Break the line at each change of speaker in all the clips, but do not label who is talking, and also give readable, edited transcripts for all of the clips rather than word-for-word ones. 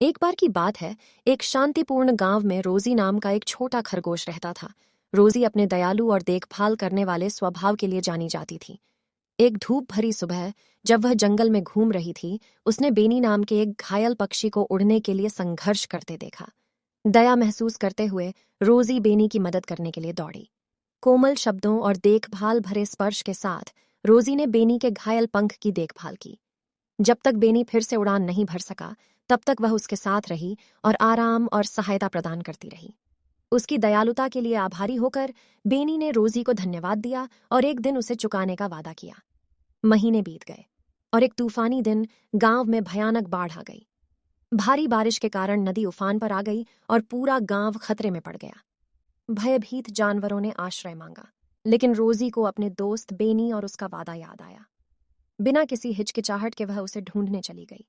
एक बार की बात है, एक शांतिपूर्ण गांव में रोजी नाम का एक छोटा खरगोश रहता था। रोजी अपने दयालु और देखभाल करने वाले स्वभाव के लिए जानी जाती थी। एक धूप भरी सुबह, जब वह जंगल में घूम रही थी, उसने बेनी नाम के एक घायल पक्षी को उड़ने के लिए संघर्ष करते देखा। दया महसूस करते हुए रोजी बेनी की मदद करने के लिए दौड़ी। कोमल शब्दों और देखभाल भरे स्पर्श के साथ रोजी ने बेनी के घायल पंख की देखभाल की। जब तक बेनी फिर से उड़ान नहीं भर सका, तब तक वह उसके साथ रही और आराम और सहायता प्रदान करती रही। उसकी दयालुता के लिए आभारी होकर बेनी ने रोजी को धन्यवाद दिया और एक दिन उसे चुकाने का वादा किया। महीने बीत गए और एक तूफानी दिन गांव में भयानक बाढ़ आ गई। भारी बारिश के कारण नदी उफान पर आ गई और पूरा गांव खतरे में पड़ गया। भयभीत जानवरों ने आश्रय मांगा, लेकिन रोजी को अपने दोस्त बेनी और उसका वादा याद आया। बिना किसी हिचकिचाहट के वह उसे ढूंढने चली गई।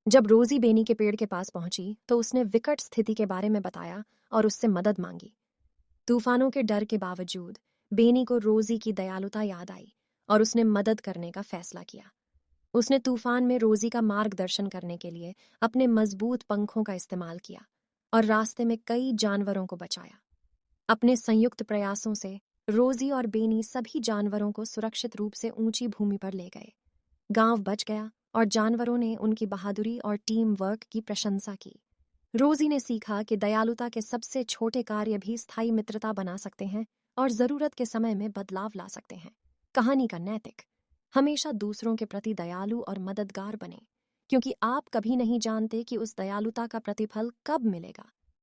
जब रोजी बेनी के पेड़ के पास पहुंची तो उसने विकट स्थिति के बारे में बताया और उससे मदद मांगी। तूफानों के डर के बावजूद बेनी को रोजी की दयालुता याद आई और उसने मदद करने का फैसला किया। उसने तूफान में रोजी का मार्गदर्शन करने के लिए अपने मजबूत पंखों का इस्तेमाल किया और रास्ते में कई जानवरों को बचाया। अपने संयुक्त प्रयासों से रोजी और बेनी सभी जानवरों को सुरक्षित रूप से ऊंची भूमि पर ले गए। गांव बच गया और जानवरों ने उनकी बहादुरी और टीम वर्क की प्रशंसा की। रोजी ने सीखा कि दयालुता के सबसे छोटे कार्य भी स्थायी मित्रता बना सकते हैं और जरूरत के समय में बदलाव ला सकते हैं। कहानी का नैतिक: हमेशा दूसरों के प्रति दयालु और मददगार बने, क्योंकि आप कभी नहीं जानते कि उस दयालुता का प्रतिफल कब मिलेगा।